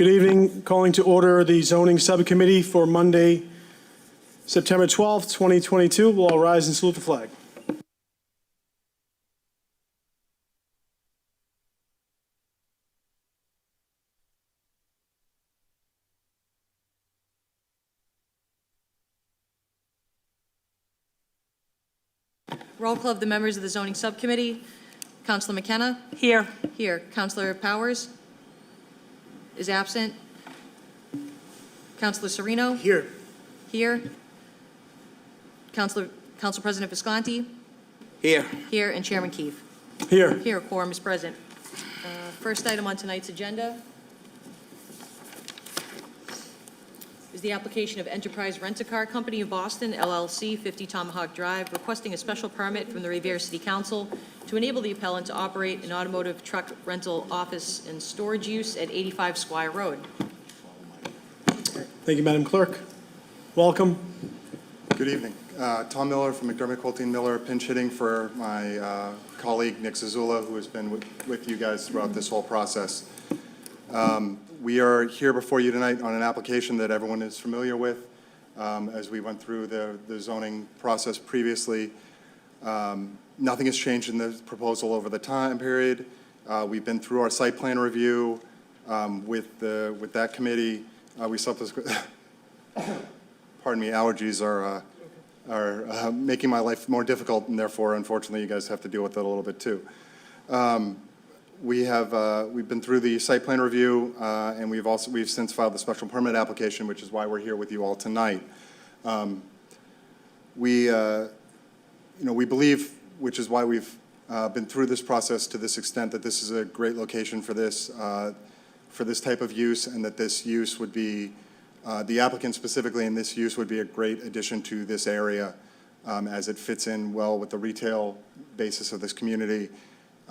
Good evening. Calling to order the zoning subcommittee for Monday, September 12th, 2022. We'll all rise and salute the flag. Roll call of the members of the zoning subcommittee. Councilor McKenna? Here. Here. Councilor Powers? Is absent. Councilor Serino? Here. Here. Council President Visconti? Here. Here. And Chairman Keefe? Here. Here. Quorum is present. First item on tonight's agenda is the application of Enterprise Rent-A-Car Company of Boston, LLC, 50 Tomahawk Drive, requesting a special permit from the Revere City Council to enable the appellant to operate an automotive truck rental office and storage use at 85 Squire Road. Thank you, Madam Clerk. Welcome. Good evening. Tom Miller from McDermott Quilty Miller, pinch hitting for my colleague Nick Zazula, who has been with you guys throughout this whole process. We are here before you tonight on an application that everyone is familiar with. As we went through the zoning process previously, nothing has changed in the proposal over the time period. We've been through our site plan review with that committee. We pardon me, allergies are making my life more difficult, and therefore, unfortunately, you guys have to deal with it a little bit too. We've been through the site plan review, and we've since filed the special permit application, which is why we're here with you all tonight. We believe, which is why we've been through this process to this extent, that this is a great location for this type of use, and that this use would be the applicant specifically in this use would be a great addition to this area, as it fits in well with the retail basis of this community.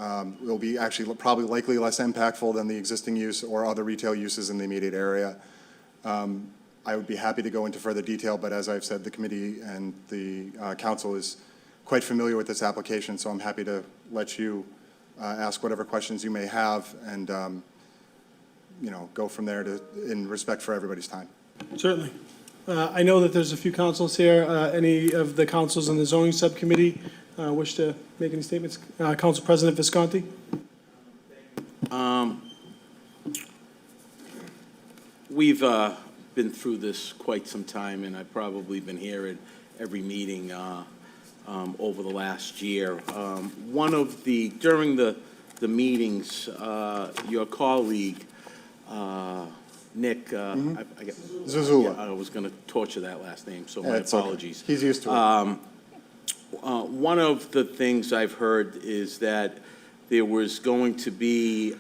It will be actually probably likely less impactful than the existing use or other retail uses in the immediate area. I would be happy to go into further detail, but as I've said, the committee and the council is quite familiar with this application, so I'm happy to let you ask whatever questions you may have and go from there in respect for everybody's time. Certainly. I know that there's a few councils here. Any of the councils in the zoning subcommittee wish to make any statements? Council President Visconti. We've been through this quite some time, and I've probably been here at every meeting over the last year. During the meetings, your colleague, Nick, Zazula. I was going to torture that last name, so my apologies. Okay. He's used to it. One of the things I've heard is that there was going to be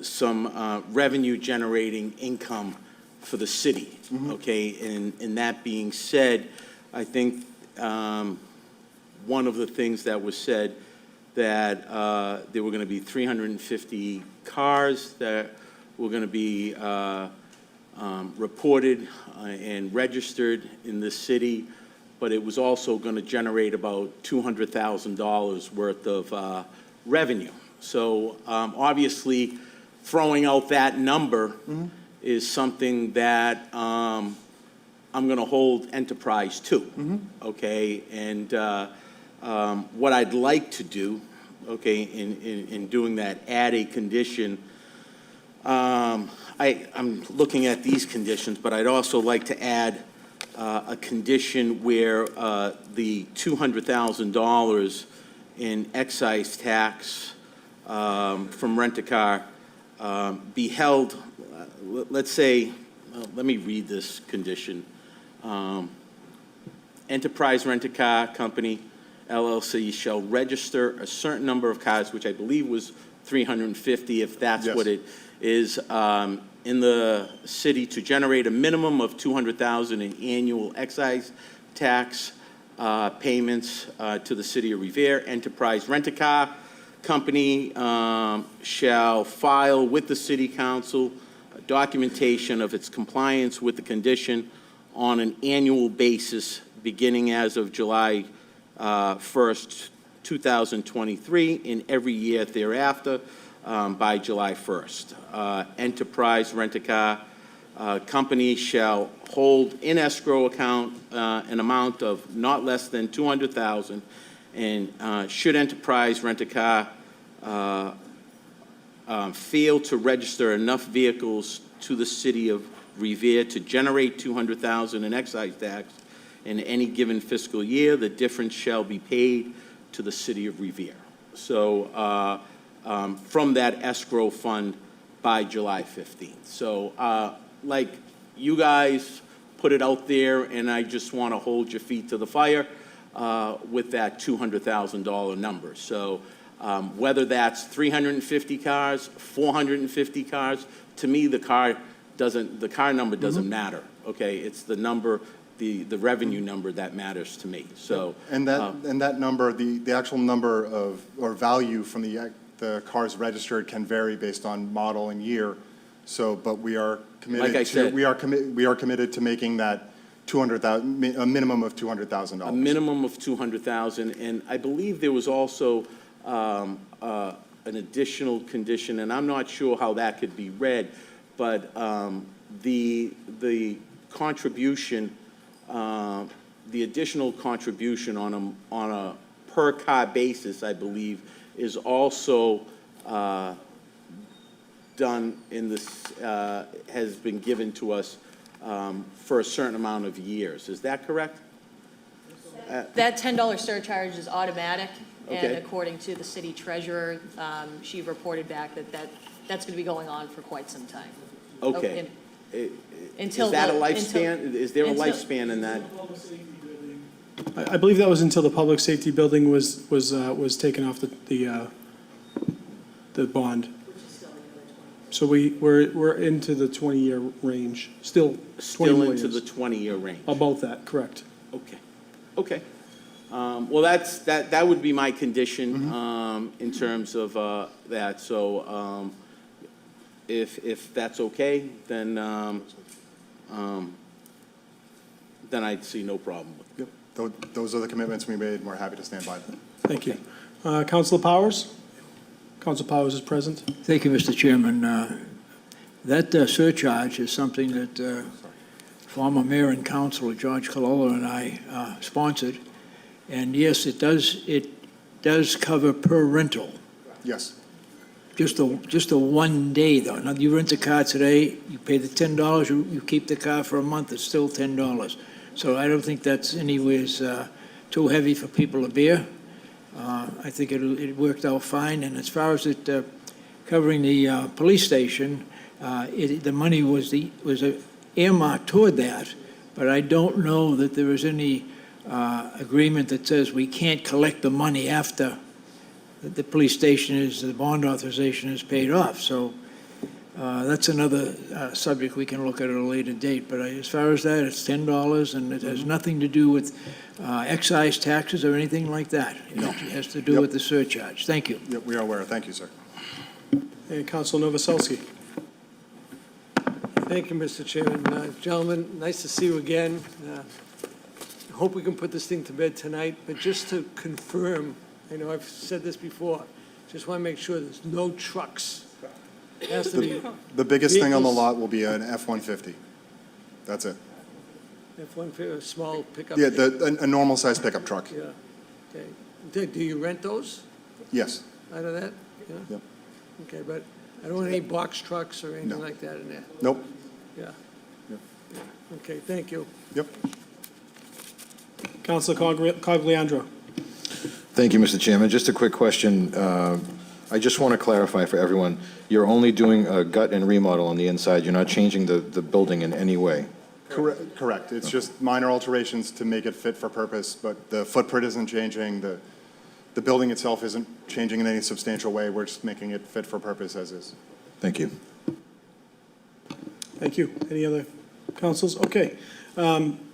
some revenue-generating income for the city, okay? And that being said, I think one of the things that was said that there were going to be 350 cars that were going to be reported and registered in the city, but it was also going to generate about $200,000 worth of revenue. So obviously, throwing out that number is something that I'm going to hold Enterprise to, okay? And what I'd like to do, okay, in doing that, add a condition. I'm looking at these conditions, but I'd also like to add a condition where the $200,000 in excise tax from rent-a-car be held, let's say, let me read this condition. Enterprise Rent-A-Car Company, LLC, shall register a certain number of cars, which I believe was 350, if that's what it is, in the city to generate a minimum of $200,000 in annual excise tax payments to the city of Revere. Enterprise Rent-A-Car Company shall file with the City Council documentation of its compliance with the condition on an annual basis beginning as of July 1st, 2023, in every year thereafter. by July 1st. Enterprise Rent-A-Car company shall hold in escrow account an amount of not less than $200,000, and should Enterprise Rent-A-Car fail to register enough vehicles to the city of Revere to generate $200,000 in excise tax in any given fiscal year, the difference shall be paid to the city of Revere. So from that escrow fund by July 15th. So like you guys put it out there, and I just want to hold your feet to the fire with that $200,000 number. So whether that's 350 cars, 450 cars, to me, the car number doesn't matter, okay? It's the number, the revenue number that matters to me, so. And that number, the actual number of, or value from the cars registered can vary based on model and year. So, but we are committed Like I said, we are committed to making that $200,000, a minimum of $200,000. A minimum of $200,000, and I believe there was also an additional condition, and I'm not sure how that could be read, but the contribution, the additional contribution on a per car basis, I believe, is also done in this, has been given to us for a certain amount of years. Is that correct? That $10 surcharge is automatic, and Okay. according to the city treasurer, she reported back that that's going to be going on for quite some time. Okay. Until Is that a the- lifespan? Is there a until- lifespan in that? I believe that was until the public safety building was taken off the bond. So we're into the 20-year range, still 20 Still more into the years. 20-year range? About that, correct. Okay, okay. Well, that would be my condition in terms of that. So if that's okay, then I'd see no problem with it. Yep. Those are the commitments we made, and we're happy to stand by them. Thank you. Councilor Powers? Councilor Powers is present. Thank you, Mr. Chairman. That surcharge is something that former mayor and councilor George Colella and I sponsored. And yes, it does cover per rental. Yes. Just a 1 day, though. Now, you rent a car today, you pay the $10, you keep the car for a month, it's still $10. So I don't think that's anyways too heavy for people to bear. I think it worked out fine. And as far as it covering the police station, the money was earmarked toward that, but I don't know that there is any agreement that says we can't collect the money after the police station the bond authorization is paid off. So that's another subject we can look at a later date. But as far as that, it's $10, and it has nothing to do with excise taxes or anything like that. It has to do with the surcharge. Thank you. Yep, we are aware. Thank you, sir. And Councilor Novoselsky. Thank you, Mr. Chairman. Gentlemen, nice to see you again. I hope we can put this thing to bed tonight, but just to confirm, I know I've said this before, just want to make sure there's no trucks. It has to be The biggest thing on the vehicles- lot will be an F-150. That's it. F-150, a small pickup. Yeah, a normal-sized pickup truck. Yeah, okay. Do you rent those Yes. out of that? Yeah? Yep. Okay, but I don't want any box trucks or anything No. like that in there. Nope. Yeah. Yep. Okay, thank you. Yep. Councilor Cogliandro. Thank you, Mr. Chairman. Just a quick question. I just want to clarify for everyone, you're only doing a gut and remodel on the inside. You're not changing the building in any way. Correct. It's just minor alterations to make it fit for purpose, but the footprint isn't changing. The building itself isn't changing in any substantial way. We're just making it fit for purpose as is. Thank you. Thank you. Any other councils? Okay.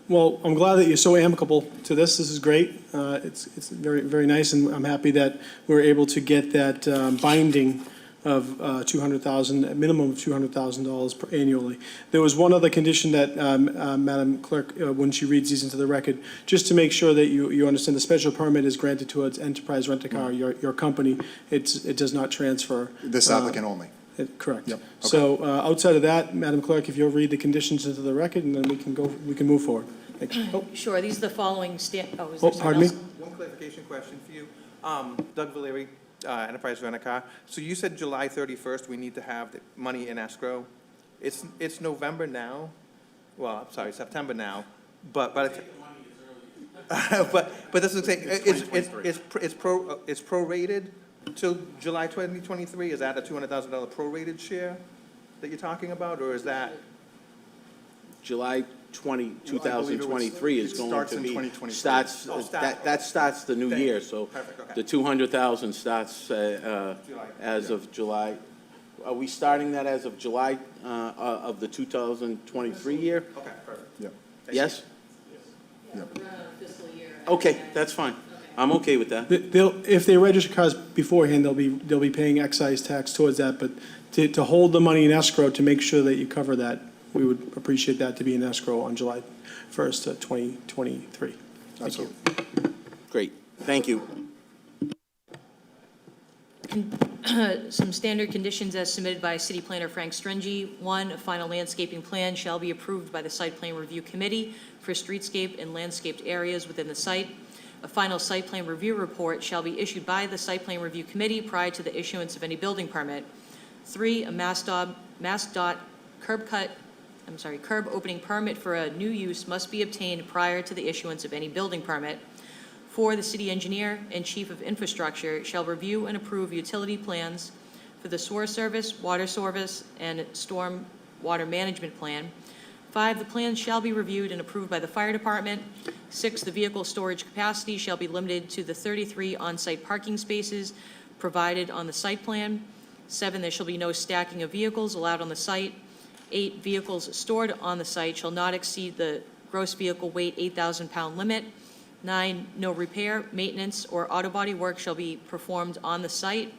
Well, I'm glad that you're so amicable to this. This is great. It's very, very nice, and I'm happy that we're able to get that binding of $200,000, a minimum of $200,000 annually. There was one other condition that Madam Clerk, when she reads these into the record, just to make sure that you understand, the special permit is granted towards Enterprise Rent-A-Car, your company. It does not transfer. This applicant only. Correct. Yep, okay. So outside of that, Madam Clerk, if you'll read the conditions into the record, and then we can move forward. Thank you. Oh, Sure, these are the following is there oh, something pardon me? else? One clarification question for you. Doug Valeri, Enterprise Rent-A-Car. So you said July 31st, we need to have the money in escrow. It's November now. Well, I'm sorry, September now, but by the but that's what I'm saying. It's prorated till July 2023. Is that a $200,000 prorated share that you're talking about, or is that? July 2023 is going starts to in be, 2023. starts, that starts the new Thank you. year, so Perfect, okay. the 200,000 starts as of July. Are we starting that as of July of the 2023 year? Okay, perfect. Yep. Yes? Yep. Okay, that's fine. I'm okay with that. If they register cars beforehand, they'll be paying excise tax towards that, but to hold the money in escrow to make sure that you cover that, we would appreciate that to be in escrow on July 1st, 2023. Thank you. Absolutely. Great, thank you. Some standard conditions as submitted by City Planner Frank Stringy. 1, a final landscaping plan shall be approved by the Site Plan Review Committee for streetscape and landscaped areas within the site. A final site plan review report shall be issued by the Site Plan Review Committee prior to the issuance of any building permit. 3, a MassDOT curb opening permit for a new use must be obtained prior to the issuance of any building permit. 4, the city engineer and chief of infrastructure shall review and approve utility plans for the sewer service, water service, and storm water management plan. 5, the plans shall be reviewed and approved by the fire department. 6, the vehicle storage capacity shall be limited to the 33 on-site parking spaces provided on the site plan. 7, there shall be no stacking of vehicles allowed on the site. 8, vehicles stored on the site shall not exceed the gross vehicle weight 8,000-pound limit. 9, no repair, maintenance, or auto body work shall be performed on the site.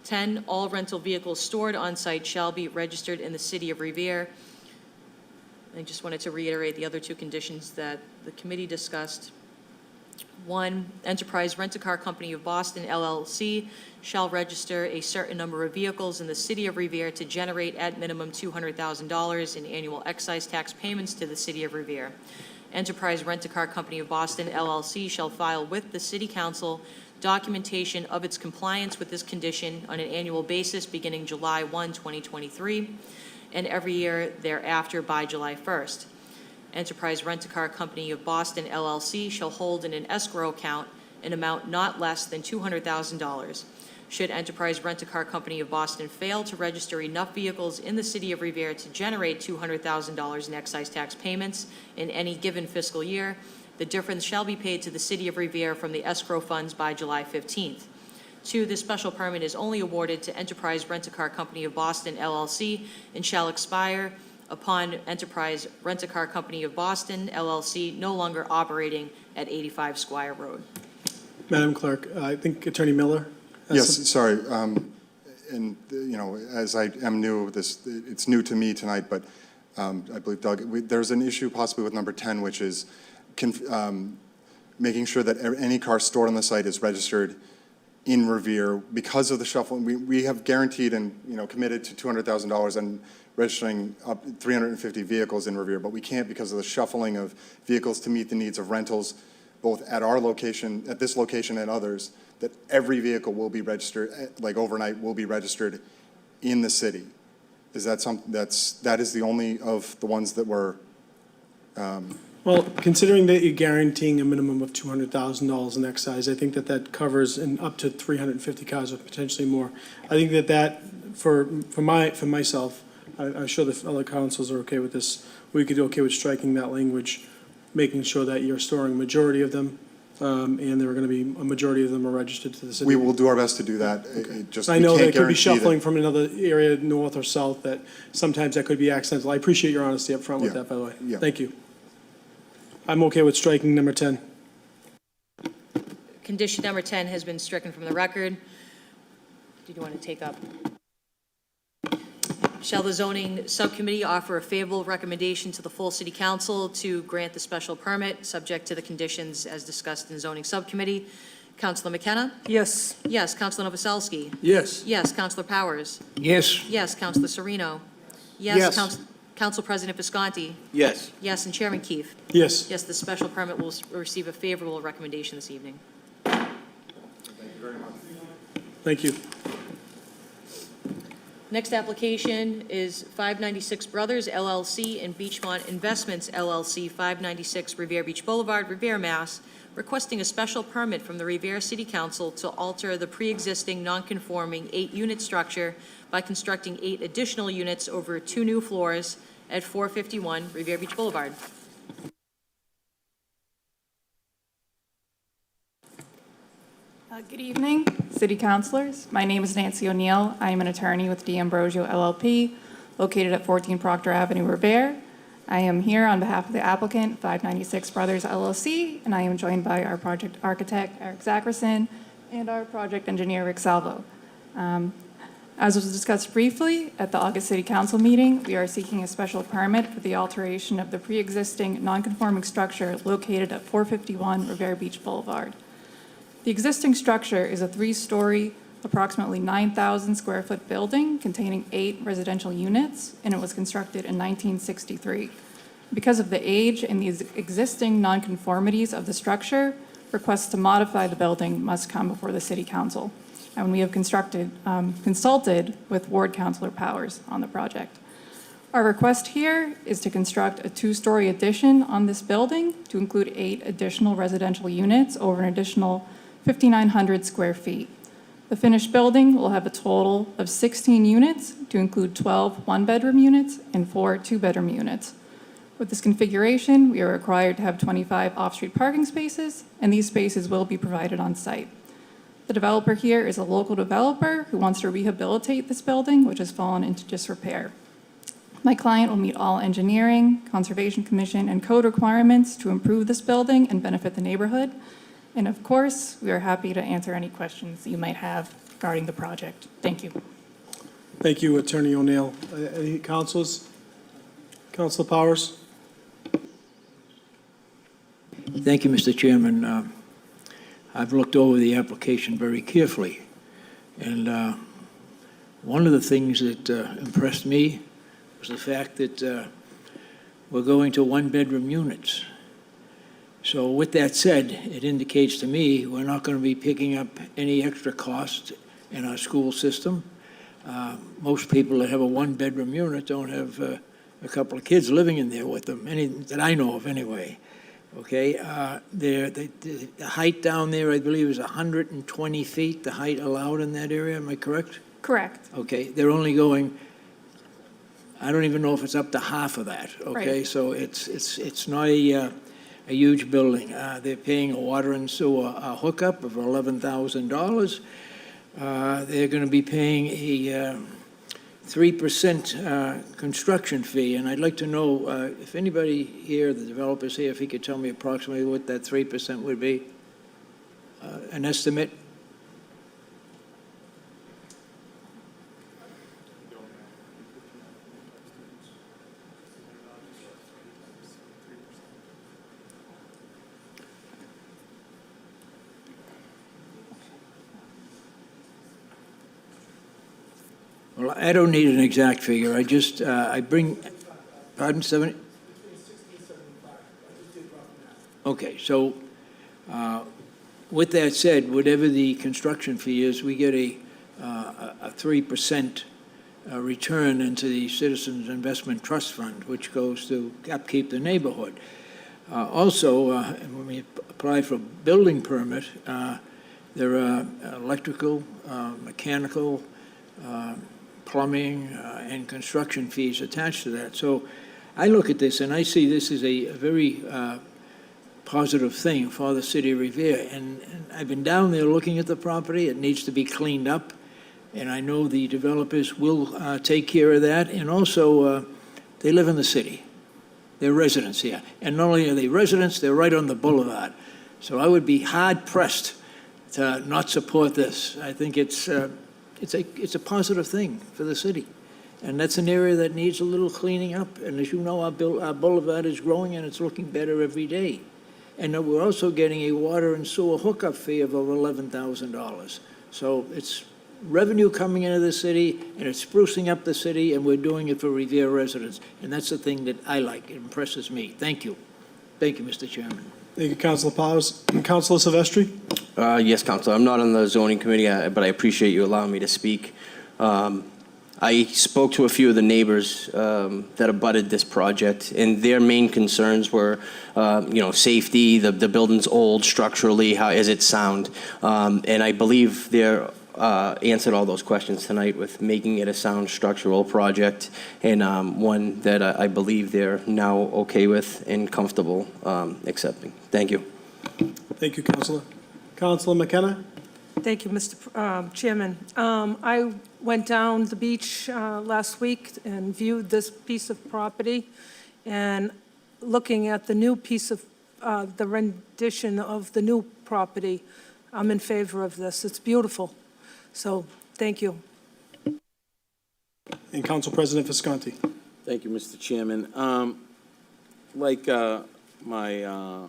10, all rental vehicles stored on site shall be registered in the city of Revere. I just wanted to reiterate the other 2 conditions that the committee discussed. 1, Enterprise Rent-A-Car Company of Boston, LLC, shall register a certain number of vehicles in the city of Revere to generate at minimum $200,000 in annual excise tax payments to the city of Revere. Enterprise Rent-A-Car Company of Boston, LLC, shall file with the City Council documentation of its compliance with this condition on an annual basis beginning July 1, 2023, and every year thereafter by July 1st. Enterprise Rent-A-Car Company of Boston, LLC, shall hold in an escrow account an amount not less than $200,000. Should Enterprise Rent-A-Car Company of Boston fail to register enough vehicles in the city of Revere to generate $200,000 in excise tax payments in any given fiscal year, the difference shall be paid to the city of Revere from the escrow funds by July 15th. 2, this special permit is only awarded to Enterprise Rent-A-Car Company of Boston, LLC, and shall expire upon Enterprise Rent-A-Car Company of Boston, LLC, no longer operating at 85 Squire Road. Madam Clerk, I think Attorney Miller has Yes, some- sorry. And, as I am new, it's new to me tonight, but I believe, Doug, there's an issue possibly with number 10, which is making sure that any car stored on the site is registered in Revere. Because of the shuffling, we have guaranteed and, committed to $200,000 and registering up 350 vehicles in Revere, but we can't because of the shuffling of vehicles to meet the needs of rentals, both at our location, at this location and others, that every vehicle will be registered, like overnight, will be registered in the city. Is that something that is the only of the ones that were, Well, considering that you're guaranteeing a minimum of $200,000 in excise, I think that covers up to 350 cars or potentially more. I think that for myself, I'm sure the other councils are okay with this. We could be okay with striking that language, making sure that you're storing a majority of them, and there are going to be a majority of them are registered to the city. we will do our best to do that. It just, I we know can't they could be guarantee that- shuffling from another area, north or south, that sometimes that could be accidental. I appreciate your honesty up front with Yeah. that, by the way. Yeah. Thank you. I'm okay with striking number 10. Condition number 10 has been stricken from the record. Did you want to take up? Shall the zoning subcommittee offer a favorable recommendation to the full city council to grant the special permit, subject to the conditions as discussed in zoning subcommittee? Counselor McKenna? Yes. Yes. Counselor Novoselsky? Yes. Yes. Counselor Powers? Yes, Yes. Counselor Sereno? Yes. Council President Visconti? Yes. Yes. And Chairman Keefe? Yes. Yes, the special permit will receive a favorable recommendation this evening. Thank you. Next application is 596 Brothers LLC and Beachmont Investments LLC, 596 Revere Beach Boulevard, Revere, Mass., requesting a special permit from the Revere City Council to alter the pre-existing non-conforming 8-unit structure by constructing 8 additional units over 2 new floors at 451 Revere Beach Boulevard. Good evening, City Councilors. My name is Nancy O'Neill. I am an attorney with D'Ambrosio LLP, located at 14 Proctor Avenue, Revere. I am here on behalf of the applicant, 596 Brothers LLC, and I am joined by our project architect, Eric Zackerson, and our project engineer, Rick Salvo. As was discussed briefly at the August City Council meeting, we are seeking a special permit for the alteration of the pre-existing non-conforming structure located at 451 Revere Beach Boulevard. The existing structure is a 3-story, approximately 9,000 square foot building containing 8 residential units, and it was constructed in 1963. Because of the age and the existing nonconformities of the structure, requests to modify the building must come before the City Council. And we have consulted with Ward Councilor Powers on the project. Our request here is to construct a 2-story addition on this building to include 8 additional residential units over an additional 5,900 square feet. The finished building will have a total of 16 units to include 12 one-bedroom units and 4 two-bedroom units. With this configuration, we are required to have 25 off-street parking spaces, and these spaces will be provided on site. The developer here is a local developer who wants to rehabilitate this building, which has fallen into disrepair. My client will meet all engineering, Conservation Commission, and code requirements to improve this building and benefit the neighborhood. And of course, we are happy to answer any questions you might have regarding the project. Thank you. Thank you, Attorney O'Neill. Any councilors? Councilor Powers? thank you, Mr. Chairman. I've looked over the application very carefully, and one of the things that impressed me was the fact that we're going to 1-bedroom units. So with that said, it indicates to me we're not going to be picking up any extra cost in our school system. Most people that have a 1-bedroom unit don't have a couple of kids living in there with them, any that I know of anyway. Okay, the height down there, I believe, is 120 feet, the height allowed in that area, am I correct? Correct. Okay, they're only going, I don't even know if it's up to half of that, okay? Right. So it's not a huge building. They're paying a water and sewer hookup of $11,000. They're going to be paying a 3% construction fee, and I'd like to know if anybody here, the developers here, if he could tell me approximately what that 3% would be, an estimate. Well, I don't need an exact figure. I just, I bring, pardon, 70? Okay, so with that said, whatever the construction fee is, we get a 3% return into the Citizens Investment Trust Fund, which goes to upkeep the neighborhood. Also, when we apply for a building permit, there are electrical, mechanical, plumbing, and construction fees attached to that. So I look at this and I see this as a very positive thing for the city of Revere. And I've been down there looking at the property. It needs to be cleaned up. And I know the developers will take care of that. And also, they live in the city. They're residents here. And not only are they residents, they're right on the boulevard. So I would be hard-pressed to not support this. I think it's a positive thing for the city. And that's an area that needs a little cleaning up. And as you know, our boulevard is growing and it's looking better every day. And then we're also getting a water and sewer hookup fee of over $11,000. So it's revenue coming into the city, and it's sprucing up the city, and we're doing it for Revere residents. And that's the thing that I like. It impresses me. Thank you. Thank you, Mr. Chairman. Thank you, Councilor Powers. Councilor Silvestri? Yes, Counselor. I'm not on the zoning committee, but I appreciate you allowing me to speak. I spoke to a few of the neighbors that abutted this project, and their main concerns were, safety, the building's old structurally, how is it sound? And I believe they're answered all those questions tonight with making it a sound structural project, and one that I believe they're now okay with and comfortable accepting. Thank you. Thank you, Councilor. Councilor McKenna? Thank you, Mr. Chairman. I went down the beach last week and viewed this piece of property, and looking at the new piece of, the rendition of the new property, I'm in favor of this. It's beautiful. So, thank you. And Council President Visconti? Thank you, Mr. Chairman. Like my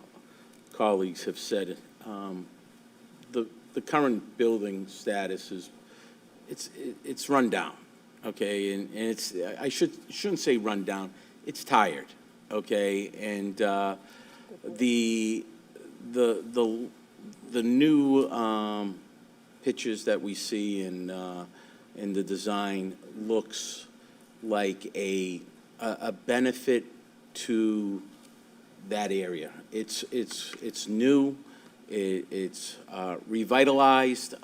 colleagues have said, the current building status is, it's run down, okay? And it's, I shouldn't say run down, it's tired, okay? And the new pictures that we see in the design looks like a benefit to that area. It's new, it's revitalized.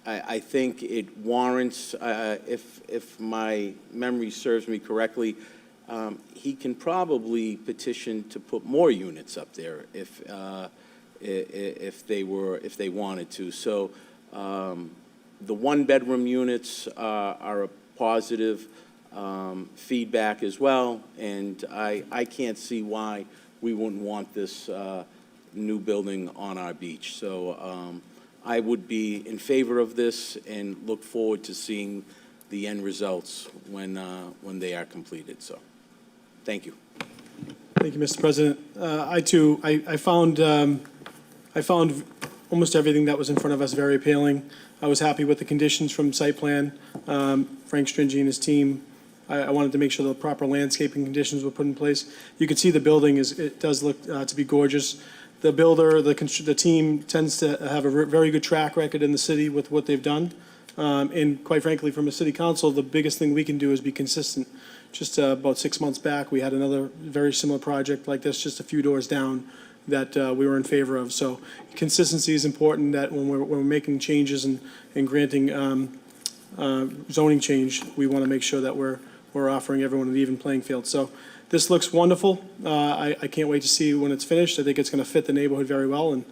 I think it warrants, if my memory serves me correctly, he can probably petition to put more units up there if they wanted to. So the one-bedroom units are a positive feedback as well, and I can't see why we wouldn't want this new building on our beach. So I would be in favor of this and look forward to seeing the end results when they are completed. So thank you. Thank you, Mr. President. I found almost everything that was in front of us very appealing. I was happy with the conditions from site plan. Frank Stringy and his team, I wanted to make sure the proper landscaping conditions were put in place. You can see the building it does look to be gorgeous. The builder, the team tends to have a very good track record in the city with what they've done. And quite frankly, from a city council, the biggest thing we can do is be consistent. Just about 6 months back, we had another very similar project like this, just a few doors down, that we were in favor of. So consistency is important, that when we're making changes and granting zoning change, we want to make sure that we're offering everyone an even playing field. So this looks wonderful. I can't wait to see when it's finished. I think it's going to fit the neighborhood very well and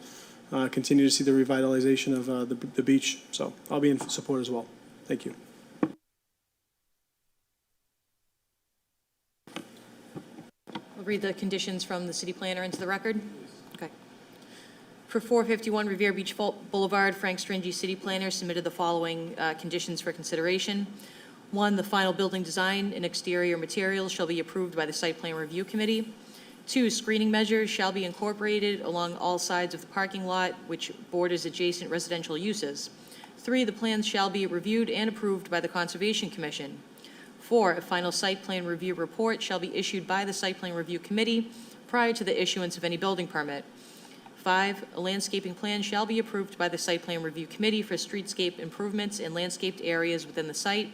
continue to see the revitalization of the beach. So I'll be in support as well. Thank you. I'll read the conditions from the city planner into the record. Okay. For 451 Revere Beach Boulevard, Frank Stringy, city planner, submitted the following conditions for consideration. 1, the final building design and exterior materials shall be approved by the Site Plan Review Committee. 2, screening measures shall be incorporated along all sides of the parking lot which borders adjacent residential uses. 3, the plans shall be reviewed and approved by the Conservation Commission. 4, a final site plan review report shall be issued by the Site Plan Review Committee prior to the issuance of any building permit. 5, a landscaping plan shall be approved by the Site Plan Review Committee for streetscape improvements in landscaped areas within the site.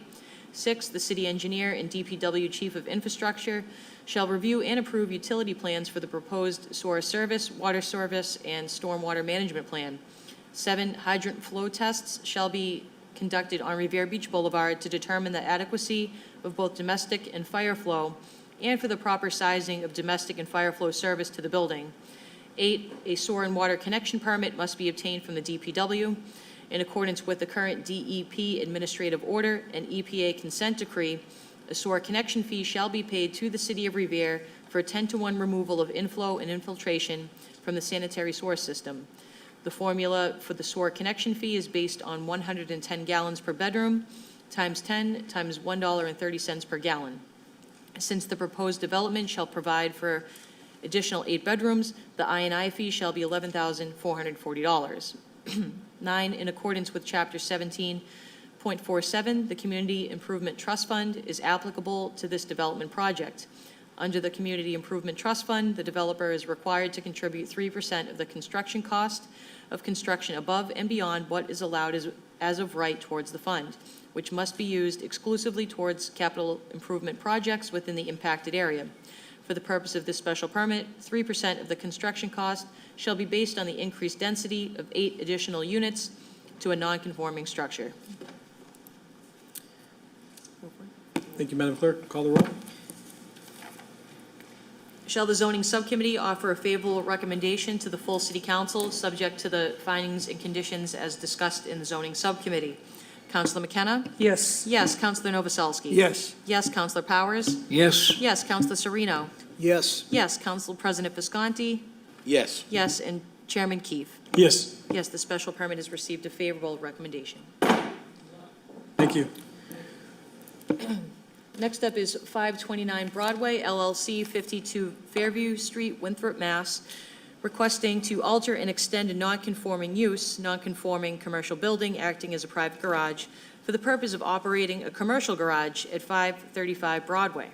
6, the city engineer and DPW chief of infrastructure shall review and approve utility plans for the proposed sewer service, water service, and stormwater management plan. 7, hydrant flow tests shall be conducted on Revere Beach Boulevard to determine the adequacy of both domestic and fire flow and for the proper sizing of domestic and fire flow service to the building. 8, a sewer and water connection permit must be obtained from the DPW. In accordance with the current DEP administrative order and EPA consent decree, a sewer connection fee shall be paid to the city of Revere for a 10-to-1 removal of inflow and infiltration from the sanitary sewer system. The formula for the sewer connection fee is based on 110 gallons per bedroom times 10 times $1.30 per gallon. Since the proposed development shall provide for additional 8 bedrooms, the I&I fee shall be $11,440. 9, in accordance with Chapter 17.47, the Community Improvement Trust Fund is applicable to this development project. Under the Community Improvement Trust Fund, the developer is required to contribute 3% of the construction cost of construction above and beyond what is allowed as of right towards the fund, which must be used exclusively towards capital improvement projects within the impacted area. For the purpose of this special permit, 3% of the construction cost shall be based on the increased density of 8 additional units to a non-conforming structure. Thank you, Madam Clerk. Call the roll. Shall the zoning subcommittee offer a favorable recommendation to the full city council, subject to the findings and conditions as discussed in the zoning subcommittee? Councilor McKenna? Yes. Yes. Councilor Novoselsky? Yes. Yes. Councilor Powers? Yes? Yes. Councilor Sereno? Yes. Yes. Council President Visconti? Yes. Yes. And Chairman Keefe? Yes, Yes, the special permit has received a favorable recommendation. thank you. Next up is 529 Broadway, LLC, 52 Fairview Street, Winthrop, Mass., requesting to alter and extend a non-conforming use, non-conforming commercial building acting as a private garage for the purpose of operating a commercial garage at 535 Broadway.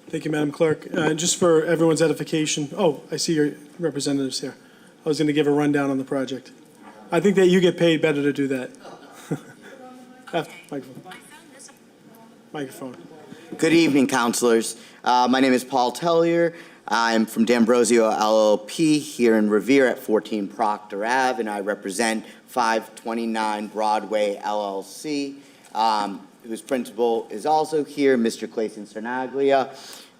Thank you, Madam Clerk. Just for everyone's edification, oh, I see your representatives here. I was going to give a rundown on the project. I think that you get paid better to do that. Microphone. Good evening, councilors. My name is Paul Tellier. I'm from D'Ambrosio LLP here in Revere at 14 Proctor Ave, and I represent 529 Broadway LLC, whose principal is also here, Mr. Clayton Cernaglia.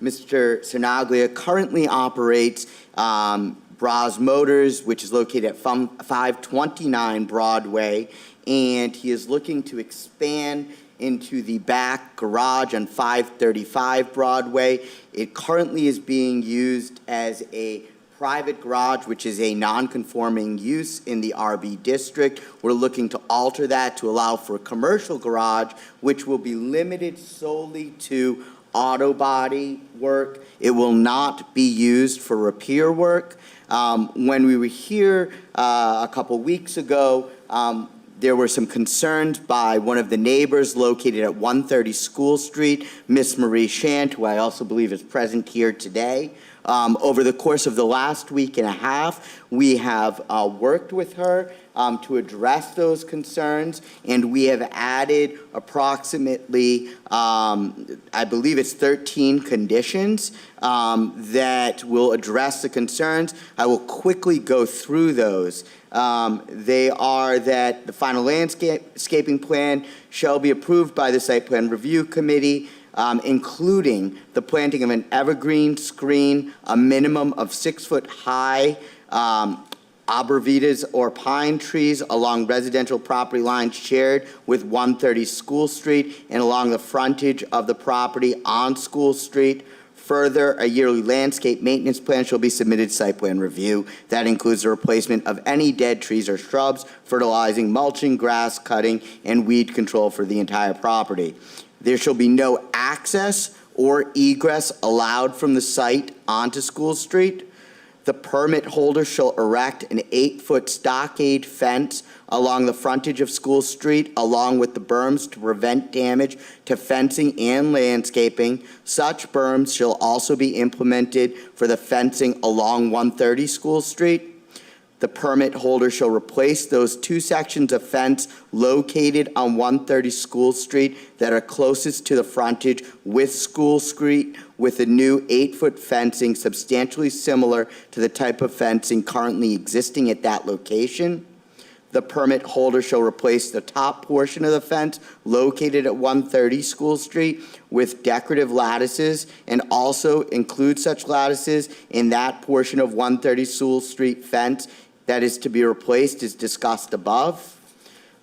Mr. Cernaglia currently operates Bras Motors, which is located at 529 Broadway, and he is looking to expand into the back garage on 535 Broadway. It currently is being used as a private garage, which is a non-conforming use in the RB district. We're looking to alter that to allow for a commercial garage, which will be limited solely to auto body work. It will not be used for repair work. When we were here a couple weeks ago, there were some concerns by one of the neighbors located at 130 School Street, Miss Marie Shant, who I also believe is present here today. Over the course of the last week and a half, we have worked with her to address those concerns, and we have added approximately, I believe it's 13 conditions that will address the concerns. I will quickly go through those. They are that the final landscaping plan shall be approved by the Site Plan Review Committee, including the planting of an evergreen screen, a minimum of 6-foot-high arborvitaes or pine trees along residential property lines shared with 130 School Street and along the frontage of the property on School Street. Further, a yearly landscape maintenance plan shall be submitted to site plan review. That includes the replacement of any dead trees or shrubs, fertilizing, mulching, grass cutting, and weed control for the entire property. There shall be no access or egress allowed from the site onto School Street. The permit holder shall erect an 8-foot stockade fence along the frontage of School Street, along with the berms to prevent damage to fencing and landscaping. Such berms shall also be implemented for the fencing along 130 School Street. The permit holder shall replace those 2 sections of fence located on 130 School Street that are closest to the frontage with School Street with a new 8-foot fencing substantially similar to the type of fencing currently existing at that location. The permit holder shall replace the top portion of the fence located at 130 School Street with decorative lattices and also include such lattices in that portion of 130 School Street fence that is to be replaced as discussed above.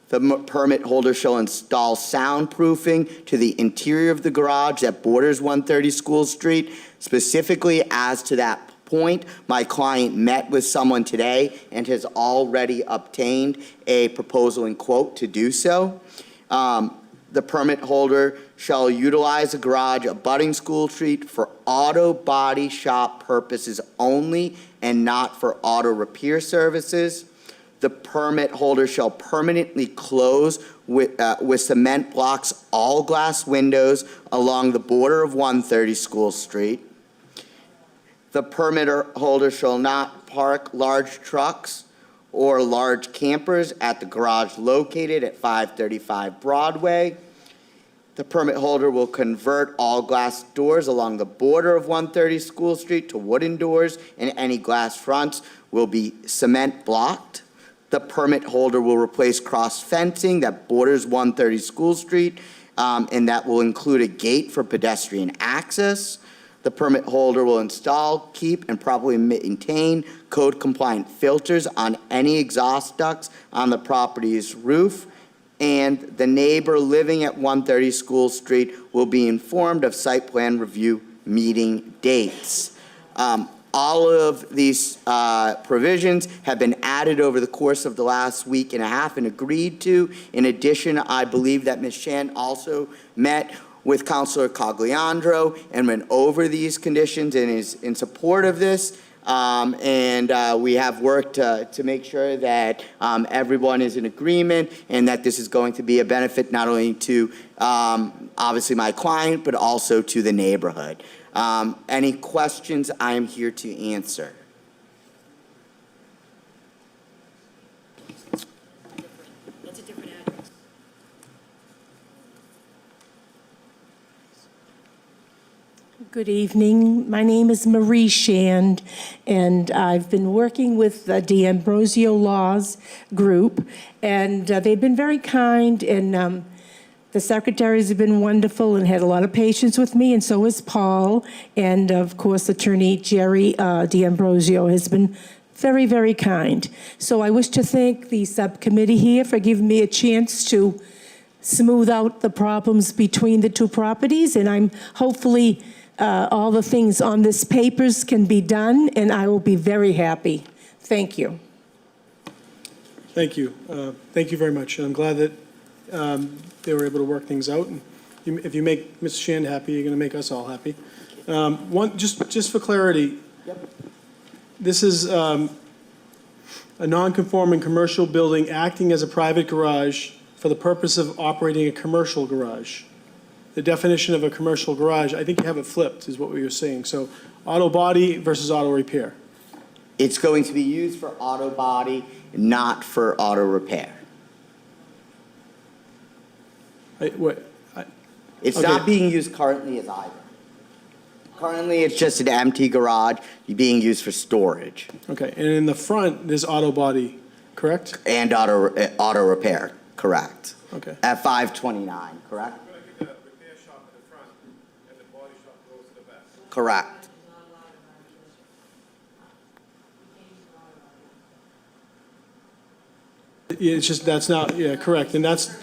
The permit holder shall install soundproofing to the interior of the garage that borders 130 School Street. Specifically as to that point, my client met with someone today and has already obtained a proposal and quote to do so. the permit holder shall utilize a garage abutting School Street for auto body shop purposes only and not for auto repair services. The permit holder shall permanently close with cement blocks all glass windows along the border of 130 School Street. The permit holder shall not park large trucks or large campers at the garage located at 535 Broadway. The permit holder will convert all glass doors along the border of 130 School Street to wooden doors, and any glass fronts will be cement blocked. The permit holder will replace cross fencing that borders 130 School Street, and that will include a gate for pedestrian access. The permit holder will install, keep, and properly maintain code-compliant filters on any exhaust ducts on the property's roof, and the neighbor living at 130 School Street will be informed of site plan review meeting dates. All of these provisions have been added over the course of the last week and a half and agreed to. In addition, I believe that Ms. Shan also met with Councilor Cogliandro and went over these conditions and is in support of this. We have worked to make sure that everyone is in agreement and that this is going to be a benefit not only to obviously my client, but also to the neighborhood. Any questions I am here to answer. That's a different address. Good evening. My name is Marie Shand, and I've been working with the D'Ambrosio Laws Group, and they've been very kind, and the secretaries have been wonderful and had a lot of patience with me, and so has Paul, and of course, Attorney Jerry D'Ambrosio has been very, very kind. So I wish to thank the subcommittee here for giving me a chance to smooth out the problems between the two properties, and I'm hopefully all the things on this papers can be done, and I will be very happy. Thank you. Thank you. Thank you very much. I'm glad that they were able to work things out. And if you make Mr. Shand happy, you're going to make us all happy. Just for clarity, this is a non-conforming commercial building acting as a private garage for the purpose of operating a commercial garage. The definition of a commercial garage, I think you have it flipped, is what we were saying. So auto body versus auto repair. It's going to be used for auto body, not for auto repair. It's Okay. not being used currently as either. Currently, it's just an empty garage being used for storage Okay, and in the front, there's auto body, correct? and auto repair, correct? Okay. At 529, correct? Correct. Yeah, it's just, that's not, yeah, correct, and that's,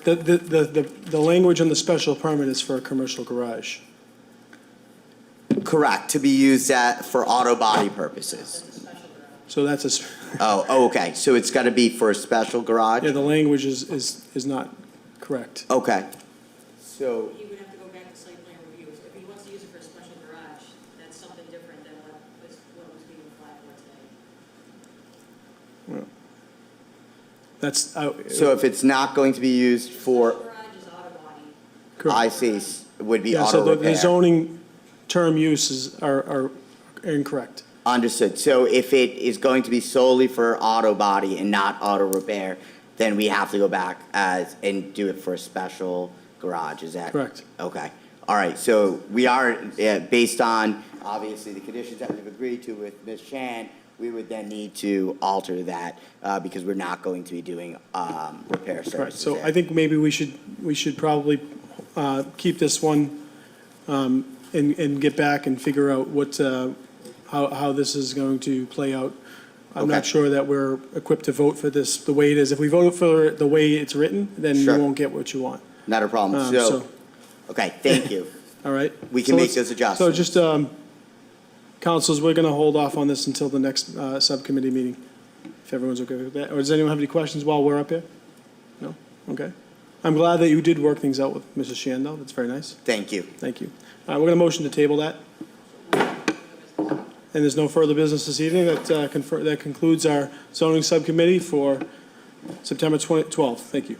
the language on the special permit is for a commercial garage. Correct, to be used for auto body purposes. So that's Oh, okay, so it's got to be for a special garage? yeah, the language is not correct. Okay. So, He would have to go back to site plan review. If he wants to use it for a special garage, that's something different than what was being applied for today. That's, so if it's not going to be used for, Special garage is auto body. correct. I see, would be Yeah, so auto the repair. zoning term uses are incorrect. Understood. So if it is going to be solely for auto body and not auto repair, then we have to go back and do it for a special garage, is that? Correct. Okay. All right, so we are, based on, obviously, the conditions that we've agreed to with Ms. Shan, we would then need to alter that because we're not going to be doing repair services Correct. So there. I think maybe we should probably keep this one and get back and figure out what, how this is going to play out. I'm Okay. not sure that we're equipped to vote for this the way it is. If we vote for it the way it's written, then you Sure. won't get what you want. Not a problem. So, Okay, thank you. all right? We can So make let's- those adjustments. So just, councils, we're going to hold off on this until the next subcommittee meeting, if everyone's okay with that. Or does anyone have any questions while we're up here? No? Okay. I'm glad that you did work things out with Mrs. Shand, though. That's very nice. Thank you. Thank you. We're going to motion to table that. And there's no further business this evening. That concludes our zoning subcommittee for September 12th. Thank you.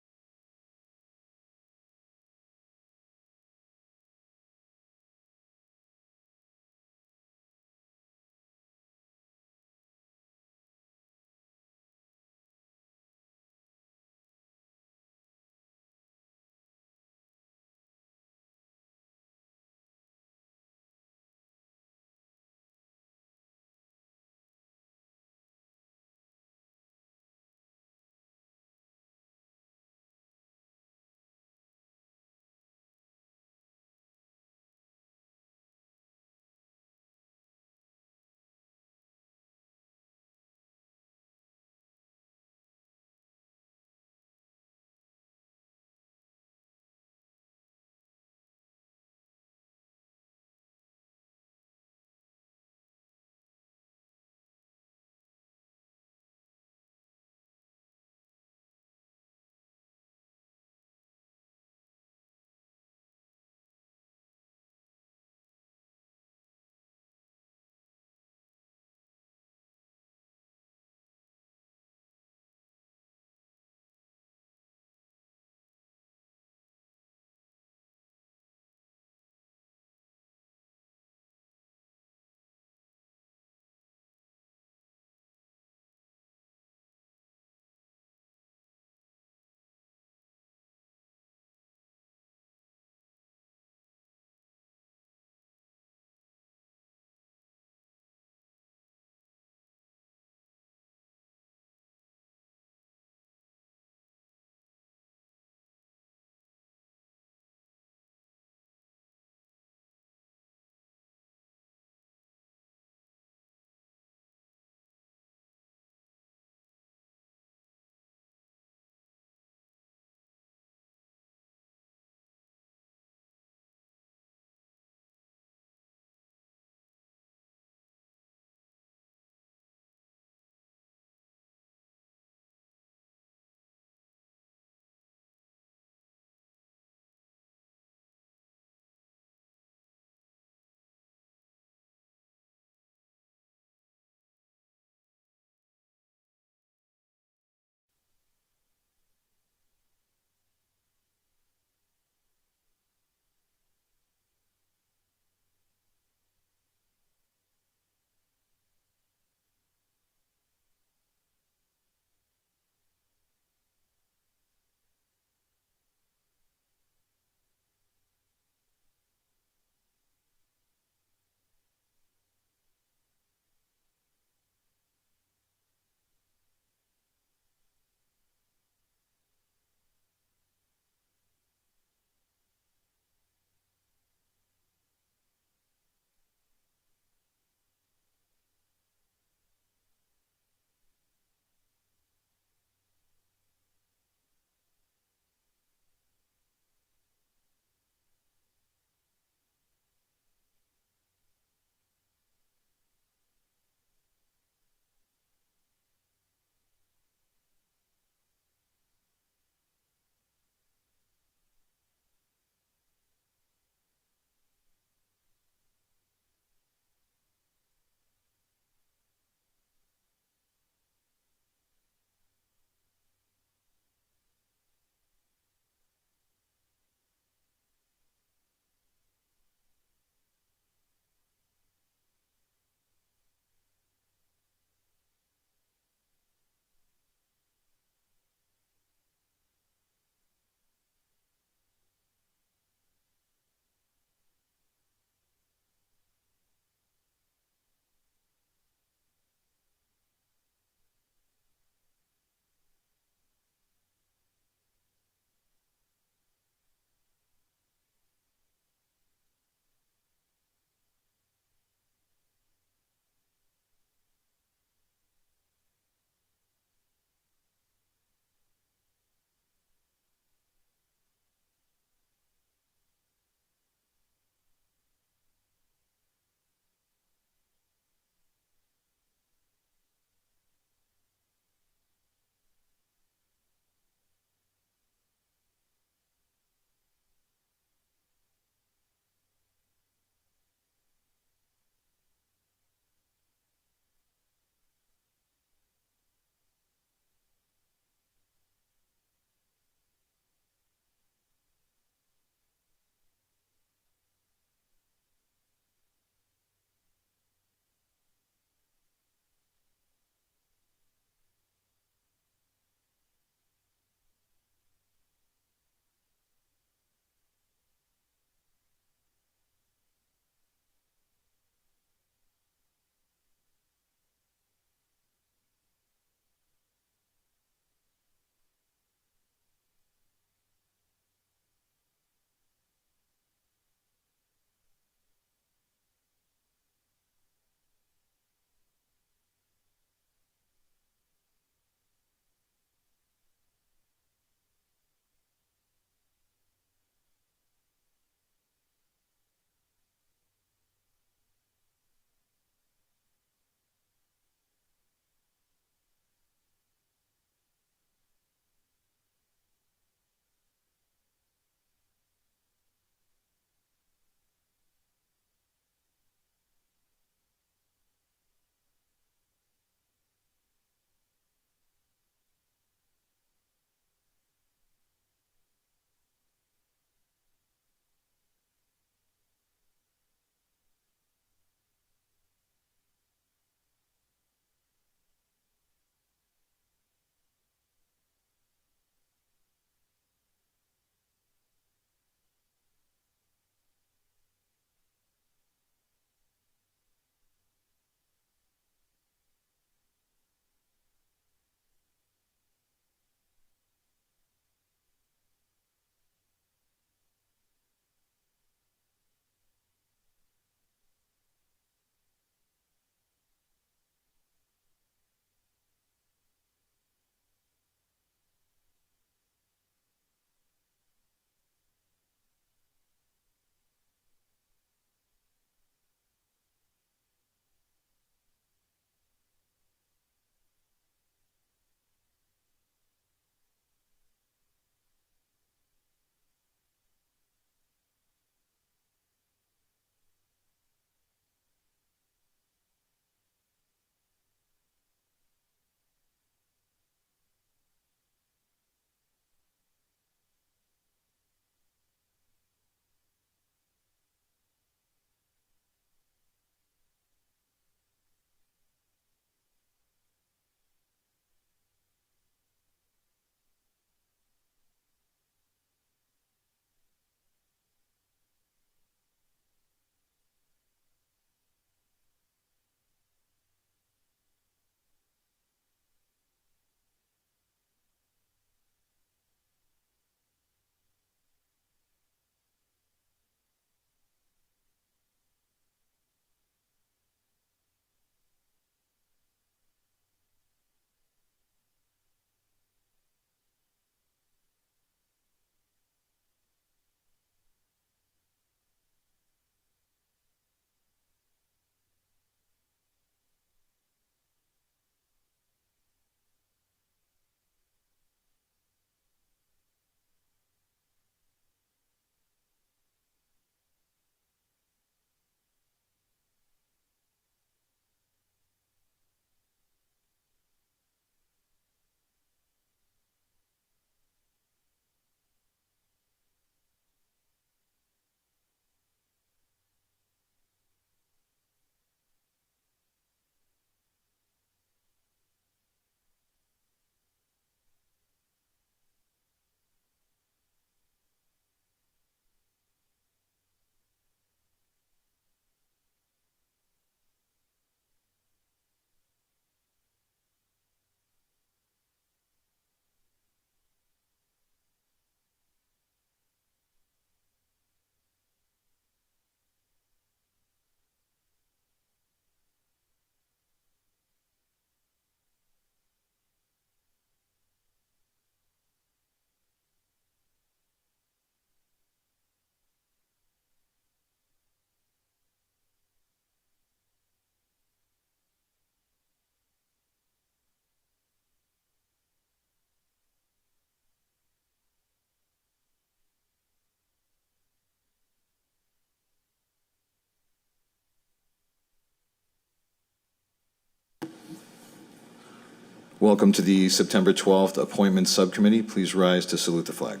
Welcome to the September 12th Appointment Subcommittee. Please rise to salute the flag.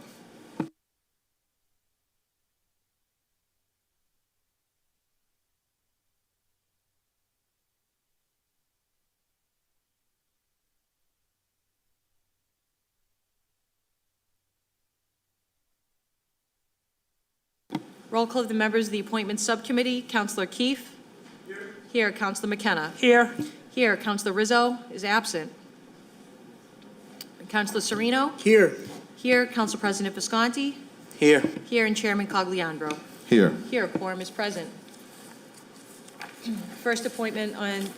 Roll call of the members of the Appointment Subcommittee. Counselor Keefe? Here. Counselor McKenna? Here. Here. Counselor Rizzo is absent. Counselor Sereno? Here. Here. Counsel President Visconti? Here. Here. And Chairman Cogliandro? Here. Here. Quorum is present. First appointment on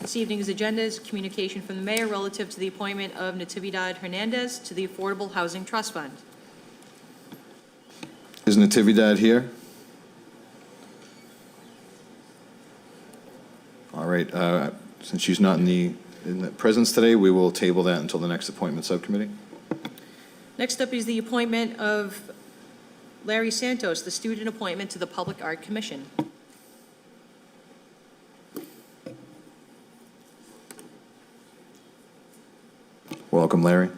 this evening's agenda is communication from the mayor relative to the appointment of Natividad Hernandez to the Affordable Housing Trust Fund. Is Natividad here? All right, since she's not in the presence today, we will table that until the next appointment subcommittee. Next up is the appointment of Larry Santos, the student appointment to the Public Art Commission. Welcome, Larry.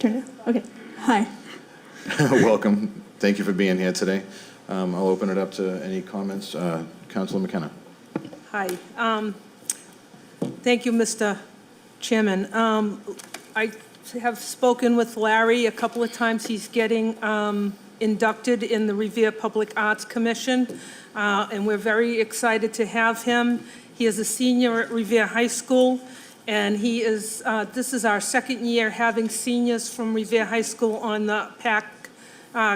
Turn it. Okay. Hi. Welcome. Thank you for being here today. I'll open it up to any comments. Councilor McKenna. Hi. Thank you, Mr. Chairman. I have spoken with Larry a couple of times. He's getting inducted in the Revere Public Arts Commission, and we're very excited to have him. He is a senior at Revere High School, and he is, this is our second year having seniors from Revere High School on the PAC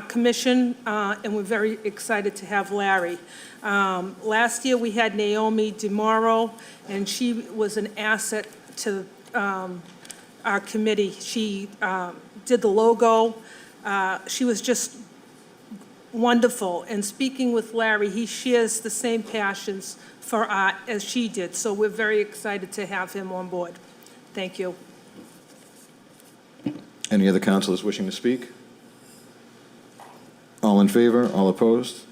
Commission, and we're very excited to have Larry. Last year, we had Naomi DeMauro, and she was an asset to our committee. She did the logo. She was just wonderful. And speaking with Larry, he shares the same passions for art as she did. So we're very excited to have him on board. Thank you. Any other councilors wishing to speak? All in favor? All opposed?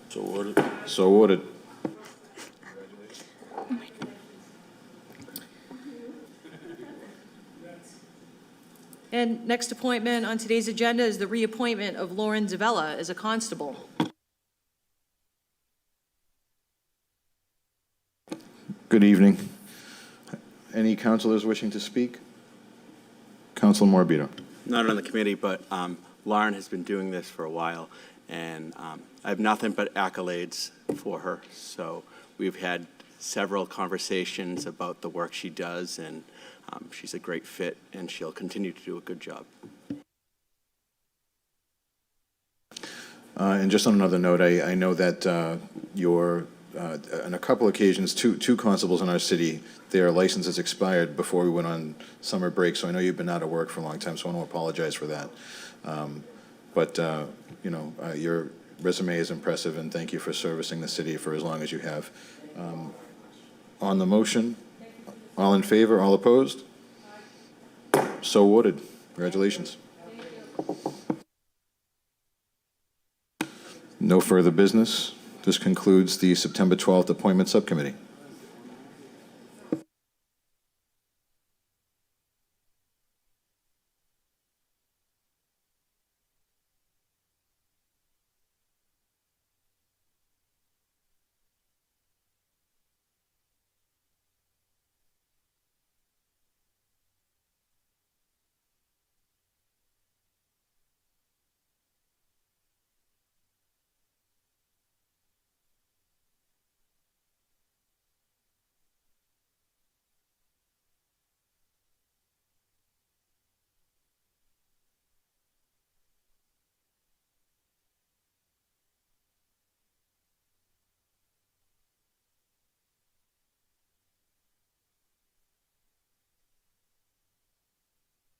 So ordered. So ordered. And next appointment on today's agenda is the reappointment of Lauren Zavella as a constable. Good evening. Any councilors wishing to speak? Councilor Morbido. Not on the committee, but Lauren has been doing this for a while, and I have nothing but accolades for her. So we've had several conversations about the work she does, and she's a great fit, and she'll continue to do a good job. And just on another note, I know that on a couple occasions, two constables in our city, their licenses expired before we went on summer break, so I know you've been out of work for a long time, so I want to apologize for that. Your resume is impressive, and thank you for servicing the city for as long as you have. On the motion, all in favor, all opposed? So ordered. Congratulations. No further business. This concludes the September 12th Appointment Subcommittee.